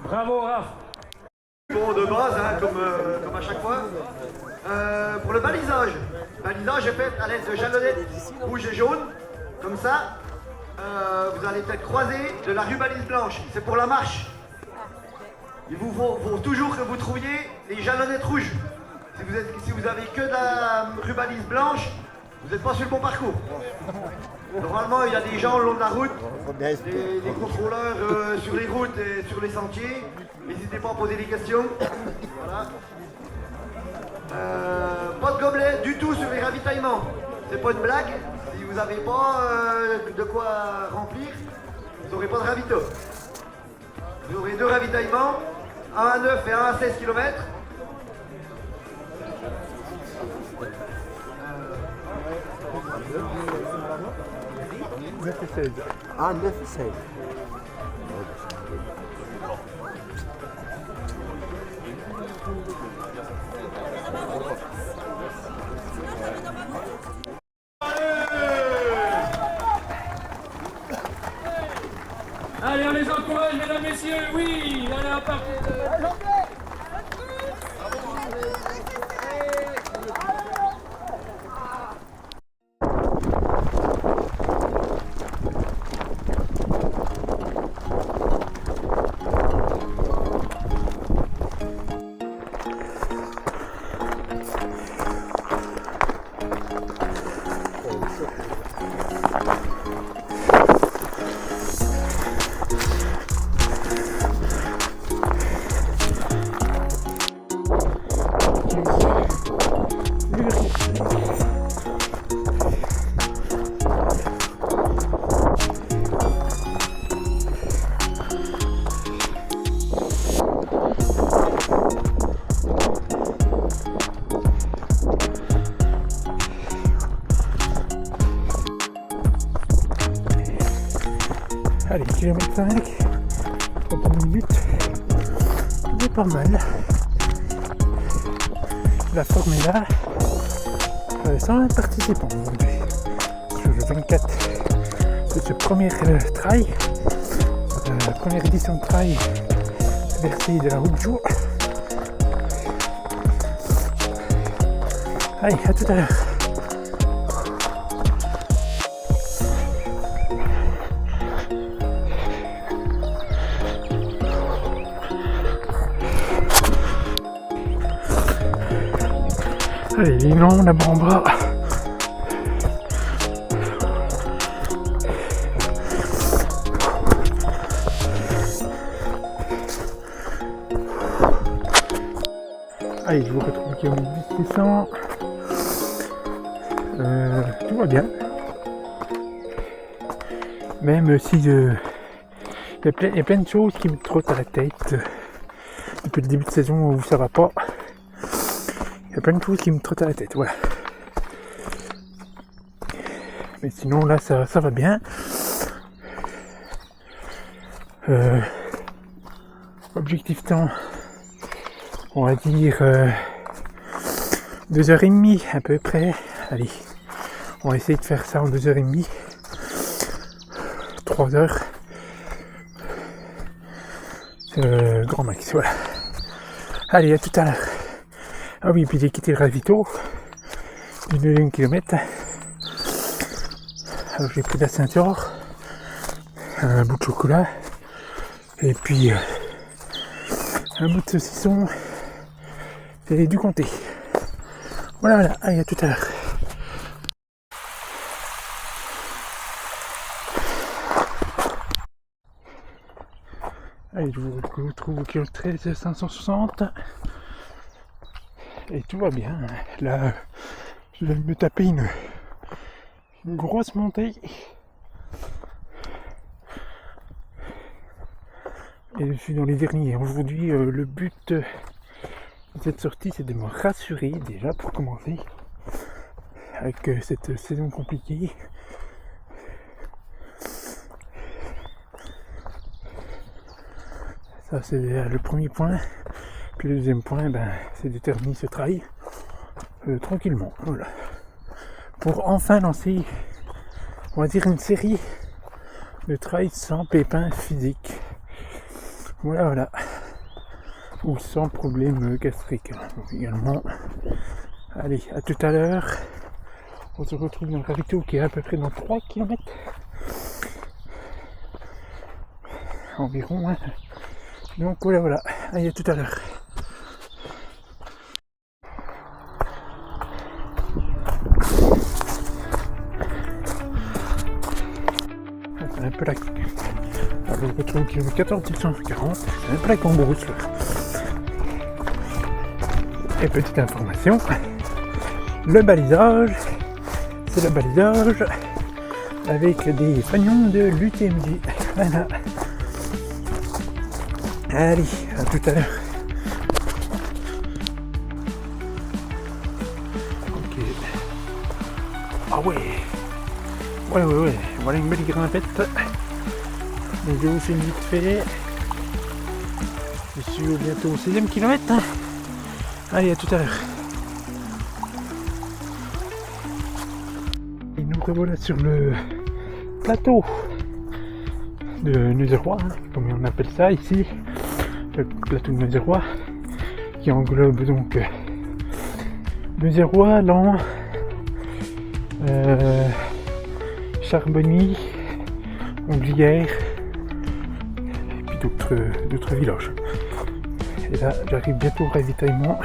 Bravo, Raph. Bon, de base, hein, comme à chaque fois. Pour le balisage est fait à l'aide de jalonnettes rouges et jaunes. Comme ça, vous allez peut-être croiser de la rubalise blanche. C'est pour la marche. Il vous faut toujours que vous trouviez les jalonnettes rouges. Si vous avez que de la rubalise blanche, vous n'êtes pas sur le bon parcours. Normalement, il y a des gens le long de la route, des contrôleurs sur les routes et sur les sentiers. N'hésitez pas à poser des questions. Voilà. Pas de gobelet du tout sur les ravitaillements. C'est pas une blague. Si vous n'avez pas de quoi remplir, vous n'aurez pas de ravito. Vous aurez 2 ravitaillements, un à 9 et un à 16 km. Ah, 9 et 16. Allez, on les encourage, mesdames, messieurs. Oui, allez, à partir de... Allez, kilomètre 5, 30 minutes, c'est pas mal. La forme est là, 120 participants aujourd'hui, sur le 24 de ce premier trail, la première édition de trail versée de la route jour. Allez, à tout à l'heure. Allez, il est long l'avant-bras. Allez, je vous retrouve au kilomètre 1600. Tout va bien. Même si il y a plein de choses qui me trottent à la tête depuis le début de saison où ça va pas. Il y a plein de choses qui me trottent à la tête, voilà. Mais sinon là ça va bien. Objectif temps, on va dire 2h30 à peu près. Allez, on va essayer de faire ça en 2h30. 3 heures. Grand max, voilà. Allez, à tout à l'heure. Ah oui, puis j'ai quitté le ravito du 9e kilomètre. Alors j'ai pris la ceinture, un bout de chocolat, et puis un bout de saucisson et du comté. Voilà, allez, à tout à l'heure. Allez, je vous retrouve au kilo 13 560. Et tout va bien. Là, je vais me taper une grosse montée. Et je suis dans les derniers. Aujourd'hui, le but de cette sortie, c'est de me rassurer déjà pour commencer. Avec cette saison compliquée. Ça, c'est le premier point. Puis le deuxième point, c'est de terminer ce trail tranquillement. Voilà. Pour enfin lancer, on va dire, une série de trails sans pépins physiques. Voilà. ou sans problème gastrique également. Allez, à tout à l'heure. On se retrouve dans le ravito qui est à peu près dans 3 km environ. Hein. Donc voilà. Allez, à tout à l'heure. C'est un peu la... Alors, je retrouve au kilomètre 14 140. C'est un peu la cambrousse là. Et petite information, le balisage, c'est le balisage avec des fanions de l'UTMB. Voilà. Allez, à tout à l'heure. Ok. Ah ouais. Ouais. Voilà une belle grimpette. Donc je vous fais une vite fait. Je suis bientôt au 16e kilomètre. Allez, à tout à l'heure. Et nous revoilà sur le plateau de Neuzeroy, hein, comme on appelle ça ici, le plateau de Neuzeroy, qui englobe donc Neuzeroy, Laon, Charbonny, Onglières, et puis d'autres villages. Et là, j'arrive bientôt au ravitaillement.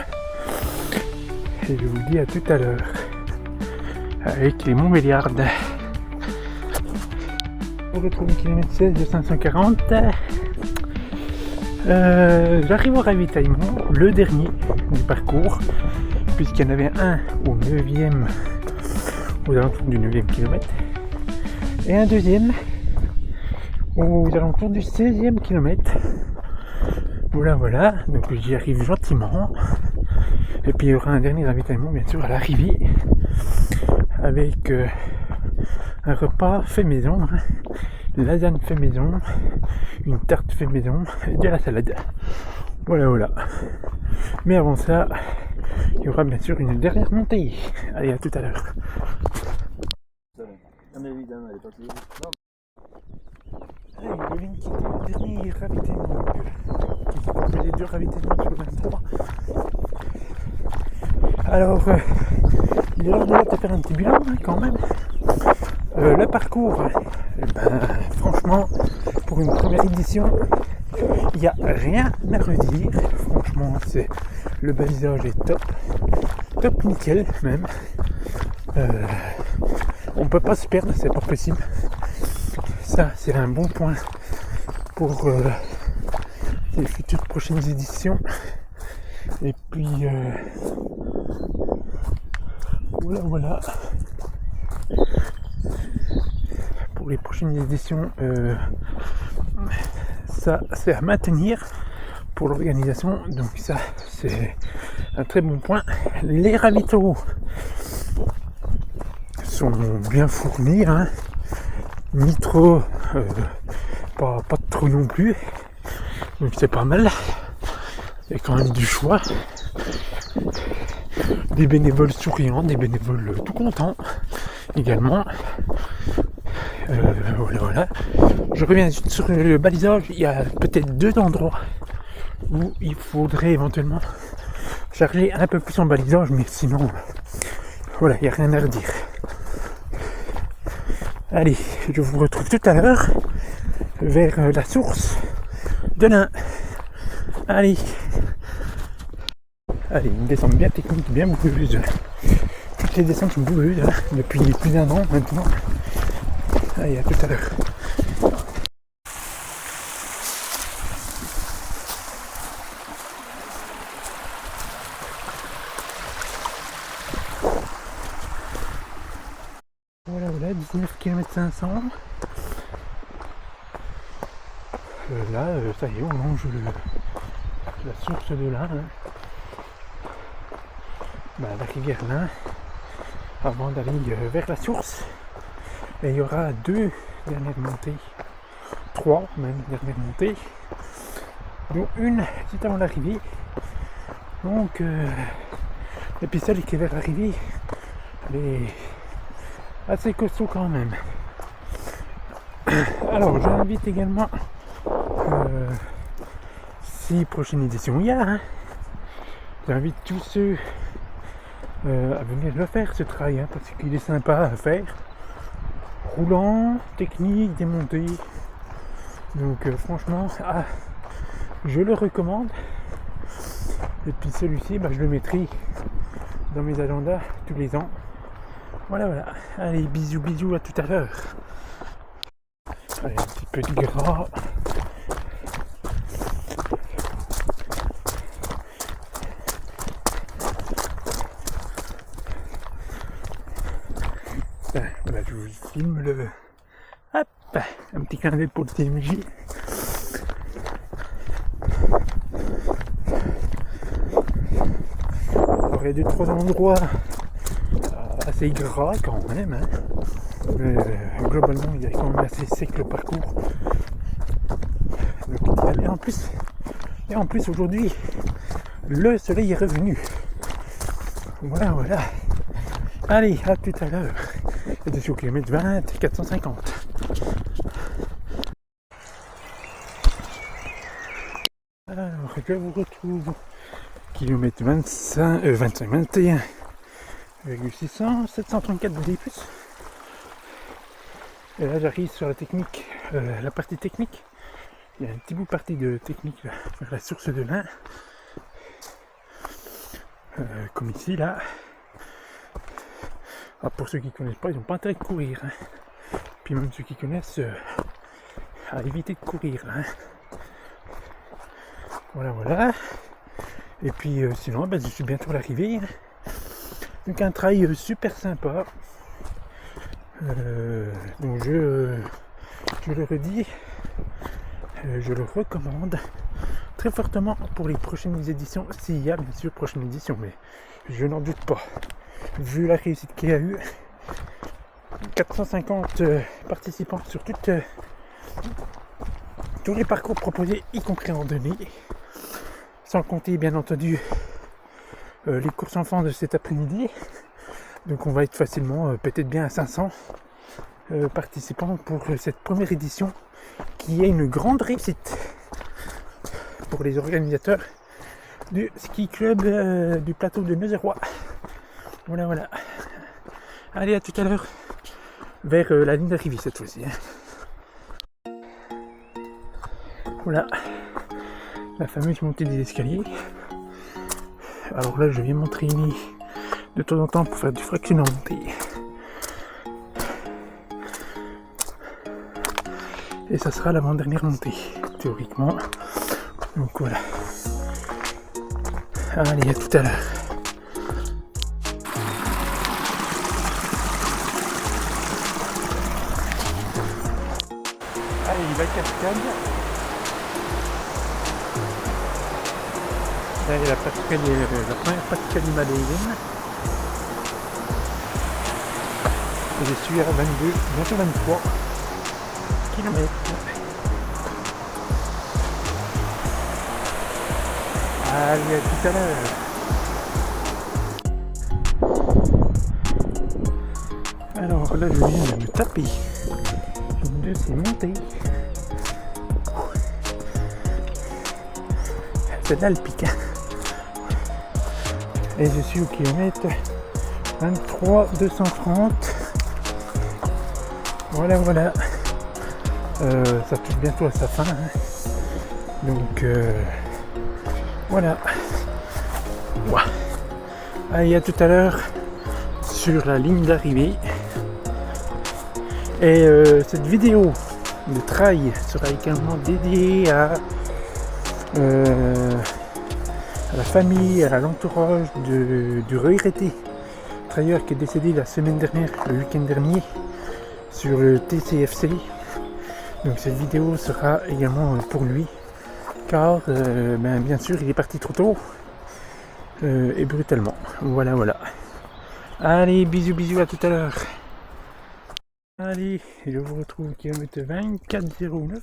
Et je vous dis à tout à l'heure. Avec les Montbéliardes. On retrouve le kilomètre 16 de 540. J'arrive au ravitaillement, le dernier du parcours. Puisqu'il y en avait un au 9e, aux alentours du 9e kilomètre. Et un deuxième aux alentours du 16e kilomètre. Voilà, donc j'y arrive gentiment. Et puis il y aura un dernier ravitaillement bien sûr à l'arrivée avec un repas fait maison, hein, lasagne fait maison, une tarte fait maison et de la salade. Voilà. Mais avant ça, il y aura bien sûr une dernière montée. Allez, à tout à l'heure. Il y avait une petite dernier ravitaillement qui comprenait 2 ravitaillements sur 23. Alors, il est l'heure de faire un petit bilan hein, quand même. Le parcours, franchement, pour une première édition, il n'y a rien à redire. Franchement, le balisage est top nickel même. On peut pas se perdre, c'est pas possible. Ça, c'est un bon point pour les futures prochaines éditions. Et puis, voilà. Pour les prochaines éditions, ça, c'est à maintenir pour l'organisation. Donc ça, c'est un très bon point. Les ravitaux sont bien fournis, hein. Ni trop, pas trop non plus, donc c'est pas mal. Il y a quand même du choix, des bénévoles souriants, des bénévoles tout contents également. Voilà. Je reviens sur le balisage. Il y a peut-être 2 endroits où il faudrait éventuellement charger un peu plus en balisage, mais sinon voilà, il n'y a rien à redire. Allez, je vous retrouve tout à l'heure vers la source de l'Ain. Allez, une descente bien technique, bien bouleuse. Toutes les descentes sont bouleuses hein, depuis plus d'1 an maintenant. Allez, à tout à l'heure. Voilà, 19 km 500. Là, ça y est, on longe la source de l'Ain. Hein. La rivière l'Ain. Avant d'aller vers la source. Et il y aura 2 dernières montées. 3 même dernières montées. Dont une juste avant l'arrivée. Donc, et puis celle qui est vers l'arrivée, elle est assez costaud quand même. Alors j'invite également, si prochaine édition il y a, hein. J'invite tous ceux à venir le faire ce trail, hein, parce qu'il est sympa à faire. Roulant, technique, démonté. Donc franchement, je le recommande. Et puis celui-ci, je le mettrai dans mes agendas tous les ans. Voilà, voilà. Allez, bisous, bisous, à tout à l'heure. Allez, un petit peu de gras. Je vous filme le... Hop, un petit clin d'œil pour le TMJ. Il y aurait 2-3 endroits assez gras quand même, hein. Globalement il est quand même assez sec le parcours. Donc, et en plus aujourd'hui le soleil est revenu. Voilà, voilà. Allez, à tout à l'heure. Et dessus au kilomètre 20, 450. Alors, je vous retrouve kilomètre 21,600, 734 de D+. Et là j'arrive sur la technique, la partie technique. Il y a un petit bout de partie de technique là, vers la source de l'Ain. Comme ici là. Pour ceux qui ne connaissent pas, ils n'ont pas intérêt de courir, hein. Puis même ceux qui connaissent, à éviter de courir, hein. Voilà, voilà. Et puis sinon, je suis bientôt à l'arrivée. Donc un trail super sympa. Donc je le redis, je le recommande très fortement pour les prochaines éditions, s'il y a bien sûr prochaine édition, mais je n'en doute pas. Vu la réussite qu'il y a eu, 450 participants sur tous les parcours proposés, y compris en randonnée, sans compter bien entendu les courses enfants de cet après-midi. Donc on va être facilement peut-être bien à 500 participants pour cette première édition, qui est une grande réussite pour les organisateurs du ski club du plateau de Neuzeroy. Voilà, voilà. Allez, à tout à l'heure. Vers la ligne d'arrivée cette fois-ci, hein. Voilà. La fameuse montée des escaliers. Alors là, je viens m'entraîner de temps en temps pour faire du fractionné en montée. Et ça sera l'avant-dernière montée, théoriquement. Donc voilà. Allez, à tout à l'heure. Allez, la cascade. Là, il y a la première pascale himalayenne. Et je suis à 22, bientôt 23 km. Allez, à tout à l'heure. Alors là, je viens de me taper une de ces montées. Celle-là, elle pique. Et je suis au kilomètre 23 230. Voilà, voilà. Ça touche bientôt à sa fin, hein. Donc voilà. Ouais. Allez, à tout à l'heure sur la ligne d'arrivée. Et cette vidéo de trail sera également dédiée à la famille, à l'entourage du regretté trailer qui est décédé la semaine dernière, le week-end dernier, sur le TCFC. Donc cette vidéo sera également pour lui, car bien sûr il est parti trop tôt et brutalement. Voilà, voilà. Allez, bisous, bisous, à tout à l'heure. Allez, je vous retrouve au kilomètre 24,09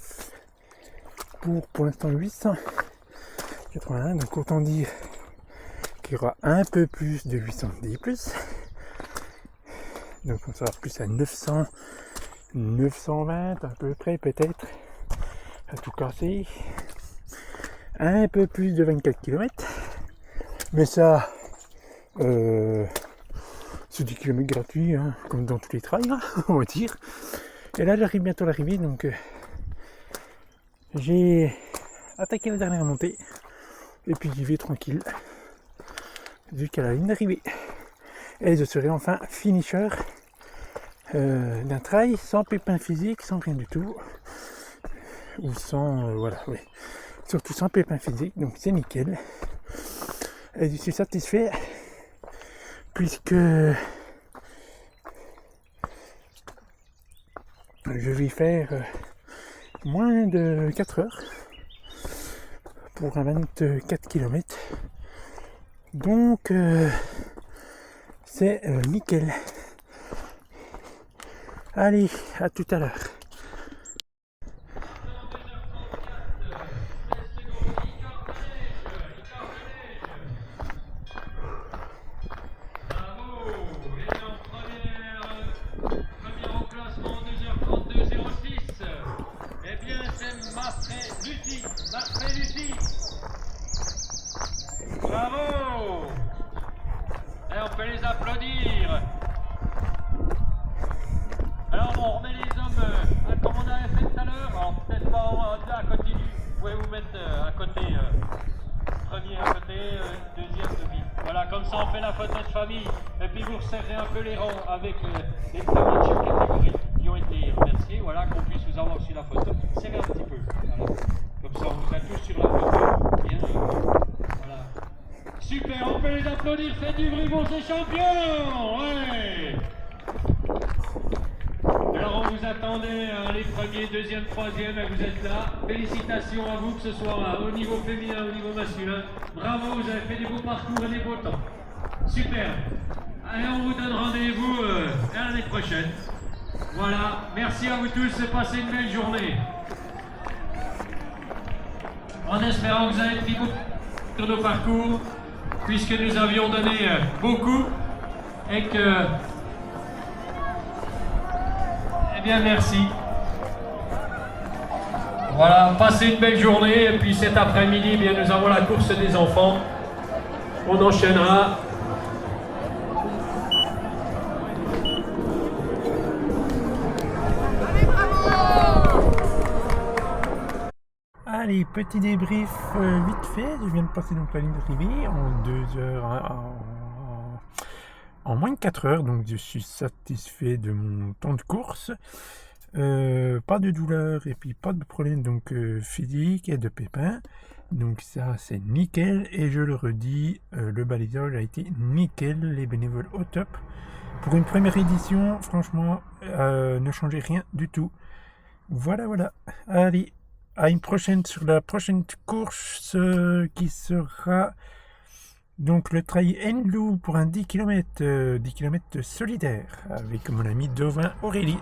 pour l'instant 881. Donc autant dire qu'il y aura un peu plus de 810 donc on sera plus à 900, 920 à peu près, peut-être, à tout casser. un peu plus de 24 km. Mais ça, c'est 10 km gratuits, hein, comme dans tous les trails, hein, on va dire. Et là, j'arrive bientôt à l'arrivée, donc j'ai attaqué la dernière montée. Et puis j'y vais tranquille, jusqu'à la ligne d'arrivée. Et je serai enfin finisher d'un trail sans pépin physique, sans rien du tout. Ou sans, voilà, oui. Surtout sans pépin physique, donc c'est nickel. Et je suis satisfait, puisque je vais faire moins de 4 heures pour un 24 km. Donc c'est nickel. Allez, à tout à l'heure. Bravo! Et on peut les applaudir. Alors on remet les hommes comme on avait fait tout à l'heure. Alors peut-être pas à côté du... Vous pouvez vous mettre à côté, premier à côté, deuxième demi. Voilà, comme ça on fait la photo de famille. Et puis vous resserrez un peu les rangs avec les premiers de chaque catégorie qui ont été remerciés. Voilà, qu'on puisse vous avoir sur la photo. Serrez un petit peu. Voilà. Comme ça on vous a tous sur la photo. Bien voilà. Super, on peut les applaudir, faites du bruit pour ces champions. Ouais. Alors on vous attendait, les premiers, deuxième, troisième, et vous êtes là. Félicitations à vous, que ce soit au niveau féminin, au niveau masculin. Bravo, vous avez fait des beaux parcours et des beaux temps. Super. Allez, on vous donne rendez-vous à l'année prochaine. Voilà, merci à vous tous, passez une belle journée. En espérant que vous avez pris beaucoup sur nos parcours, puisque nous avions donné beaucoup, et que... Eh bien, merci. Voilà, passez une belle journée, et puis cet après-midi, eh bien, nous avons la course des enfants. On enchaînera. Allez, petit débrief vite fait. Je viens de passer donc la ligne d'arrivée en 2 heures, en moins de 4 heures, donc je suis satisfait de mon temps de course. Pas de douleur et puis pas de problème donc physique et de pépins. Donc ça c'est nickel, et je le redis, le balisage a été nickel, les bénévoles au top. Pour une première édition, franchement, ne changez rien du tout. Voilà, allez, à une prochaine sur la prochaine course qui sera donc le trail Enlou pour un 10 km solidaire avec mon ami Dovin Aurélie.